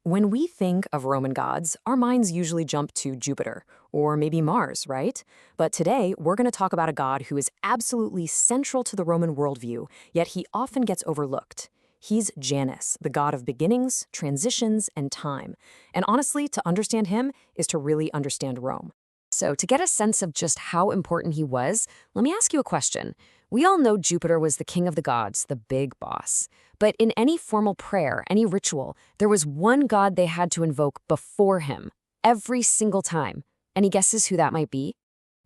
When we think of Roman gods, our minds usually jump to Jupiter, or maybe Mars, right? But today, we're going to talk about a god who is absolutely central to the Roman worldview, yet he often gets overlooked. He's Janus, the god of beginnings, transitions, and time. And honestly, to understand him is to really understand Rome. So, to get a sense of just how important he was, let me ask you a question. We all know Jupiter was the king of the gods, the big boss. But in any formal prayer, any ritual, there was one god they had to invoke before him, every single time. Any guesses who that might be?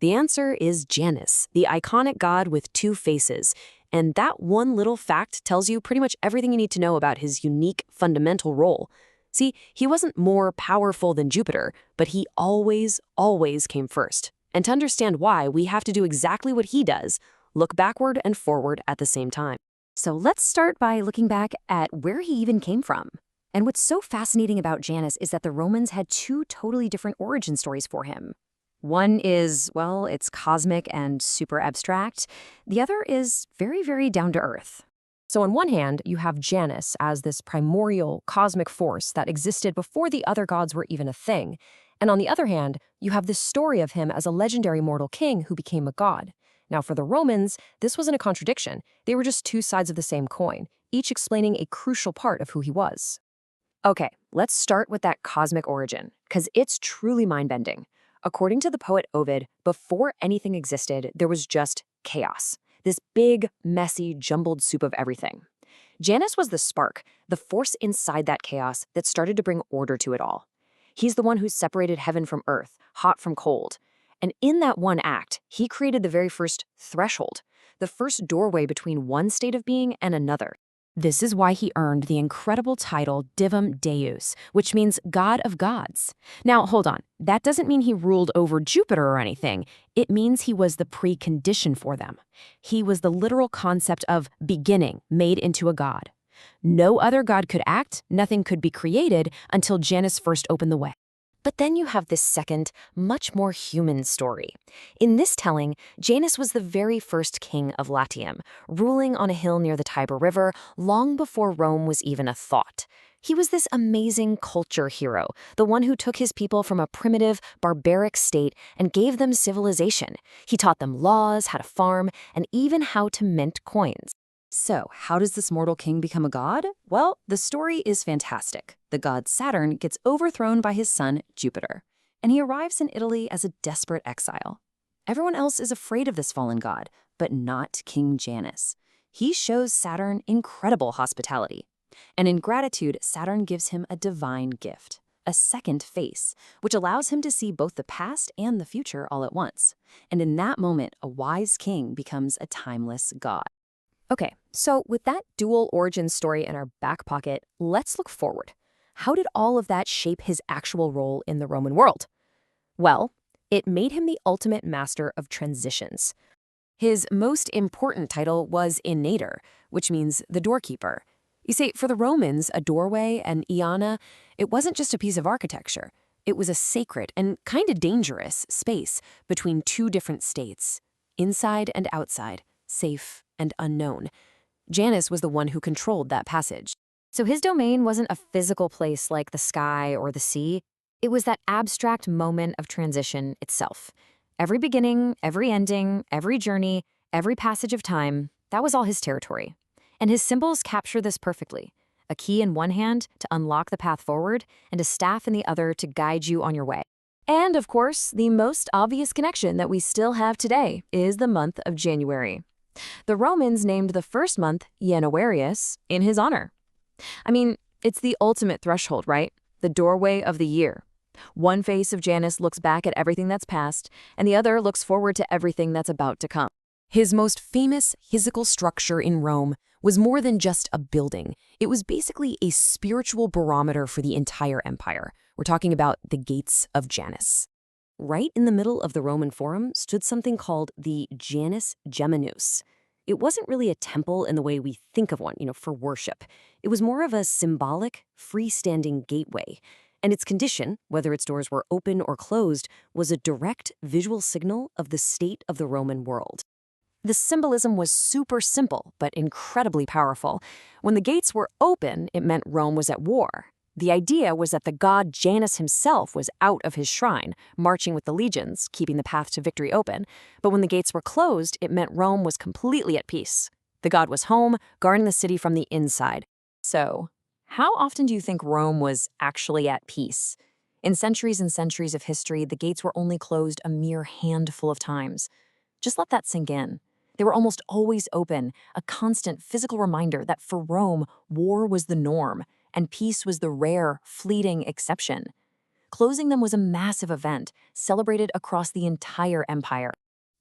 The answer is Janus, the iconic god with two faces. And that one little fact tells you pretty much everything you need to know about his unique, fundamental role. See, he wasn't more powerful than Jupiter, but he always came first. And to understand why, we have to do exactly what he does, look backward and forward at the same time. So let's start by looking back at where he even came from. And what's so fascinating about Janus is that the Romans had two totally different origin stories for him. One is, well, it's cosmic and super abstract. The other is very down to earth. So on one hand, you have Janus as this primordial cosmic force that existed before the other gods were even a thing. And on the other hand, you have this story of him as a legendary mortal king who became a god. Now, for the Romans, this wasn't a contradiction. They were just two sides of the same coin, each explaining a crucial part of who he was. Okay, let's start with that cosmic origin, because it's truly mind-bending. According to the poet Ovid, before anything existed, there was just chaos. This big, messy, jumbled soup of everything. Janus was the spark, the force inside that chaos that started to bring order to it all. He's the one who separated heaven from earth, hot from cold. And in that one act, he created the very first threshold, the first doorway between one state of being and another. This is why he earned the incredible title Divum Deus, which means God of Gods. Now, hold on. That doesn't mean he ruled over Jupiter or anything. It means he was the precondition for them. He was the literal concept of beginning made into a god. No other god could act, nothing could be created until Janus first opened the way. But then you have this second, much more human story. In this telling, Janus was the very first king of Latium, ruling on a hill near the Tiber River long before Rome was even a thought. He was this amazing culture hero, the one who took his people from a primitive, barbaric state and gave them civilization. He taught them laws, how to farm, and even how to mint coins. So, how does this mortal king become a god? Well, the story is fantastic. The god Saturn gets overthrown by his son, Jupiter, and he arrives in Italy as a desperate exile. Everyone else is afraid of this fallen god, but not King Janus. He shows Saturn incredible hospitality. And in gratitude, Saturn gives him a divine gift, a second face, which allows him to see both the past and the future all at once. And in that moment, a wise king becomes a timeless god. Okay, so with that dual origin story in our back pocket, let's look forward. How did all of that shape his actual role in the Roman world? Well, it made him the ultimate master of transitions. His most important title was Innator, which means the doorkeeper. You see, for the Romans, a doorway, an iana, it wasn't just a piece of architecture. It was a sacred and kind of dangerous space between two different states, inside and outside, safe and unknown. Janus was the one who controlled that passage. So his domain wasn't a physical place like the sky or the sea. It was that abstract moment of transition itself. Every beginning, every ending, every journey, every passage of time, that was all his territory. And his symbols capture this perfectly. A key in one hand to unlock the path forward, and a staff in the other to guide you on your way. And of course, the most obvious connection that we still have today is the month of January. The Romans named the first month Januarius in his honor. I mean, it's the ultimate threshold, right? The doorway of the year. One face of Janus looks back at everything that's past, and the other looks forward to everything that's about to come. His most famous physical structure in Rome was more than just a building. It was basically a spiritual barometer for the entire empire. We're talking about the Gates of Janus. Right in the middle of the Roman Forum stood something called the Janus Geminus. It wasn't really a temple in the way we think of one, for worship. It was more of a symbolic, freestanding gateway. And its condition, whether its doors were open or closed, was a direct visual signal of the state of the Roman world. The symbolism was super simple, but incredibly powerful. When the gates were open, it meant Rome was at war. The idea was that the god Janus himself was out of his shrine, marching with the legions, keeping the path to victory open. But when the gates were closed, it meant Rome was completely at peace. The god was home, guarding the city from the inside. So, how often do you think Rome was actually at peace? In centuries and centuries of history, the gates were only closed a mere handful of times. Just let that sink in. They were almost always open, a constant physical reminder that for Rome, war was the norm, and peace was the rare, fleeting exception. Closing them was a massive event, celebrated across the entire empire.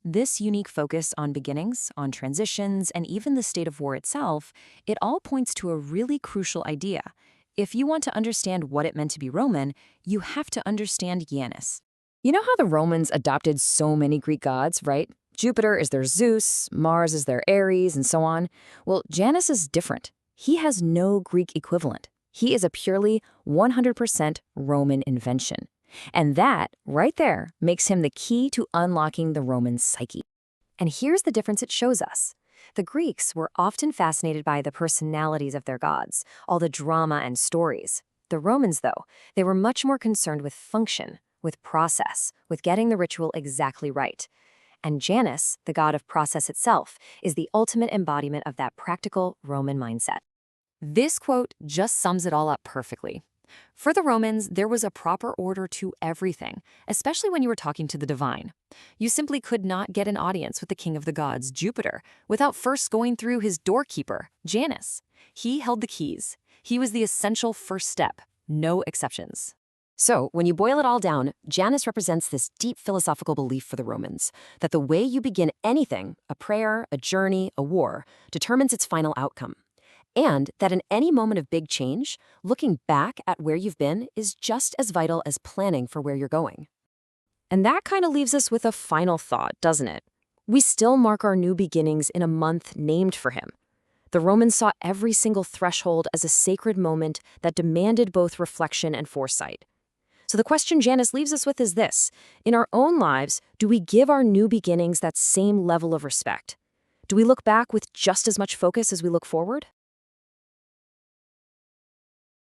This unique focus on beginnings, on transitions, and even the state of war itself, it all points to a really crucial idea. If you want to understand what it meant to be Roman, you have to understand Janus. You know how the Romans adopted so many Greek gods, right? Jupiter is their Zeus, Mars is their Ares, and so on. Well, Janus is different. He has no Greek equivalent. He is a purely 100% Roman invention. And that, right there, makes him the key to unlocking the Roman psyche. And here's the difference it shows us. The Greeks were often fascinated by the personalities of their gods, all the drama and stories. The Romans, though, they were much more concerned with function, with process, with getting the ritual exactly right. And Janus, the god of process itself, is the ultimate embodiment of that practical Roman mindset. This quote just sums it all up perfectly. For the Romans, there was a proper order to everything, especially when you were talking to the divine. You simply could not get an audience with the king of the gods, Jupiter, without first going through his doorkeeper, Janus. He held the keys. He was the essential first step, no exceptions. So, when you boil it all down, Janus represents this deep philosophical belief for the Romans, that the way you begin anything, a prayer, a journey, a war, determines its final outcome. And that in any moment of big change, looking back at where you've been is just as vital as planning for where you're going. And that kind of leaves us with a final thought, doesn't it? We still mark our new beginnings in a month named for him. The Romans saw every single threshold as a sacred moment that demanded both reflection and foresight. So the question Janus leaves us with is this: in our own lives, do we give our new beginnings that same level of respect? Do we look back with just as much focus as we look forward?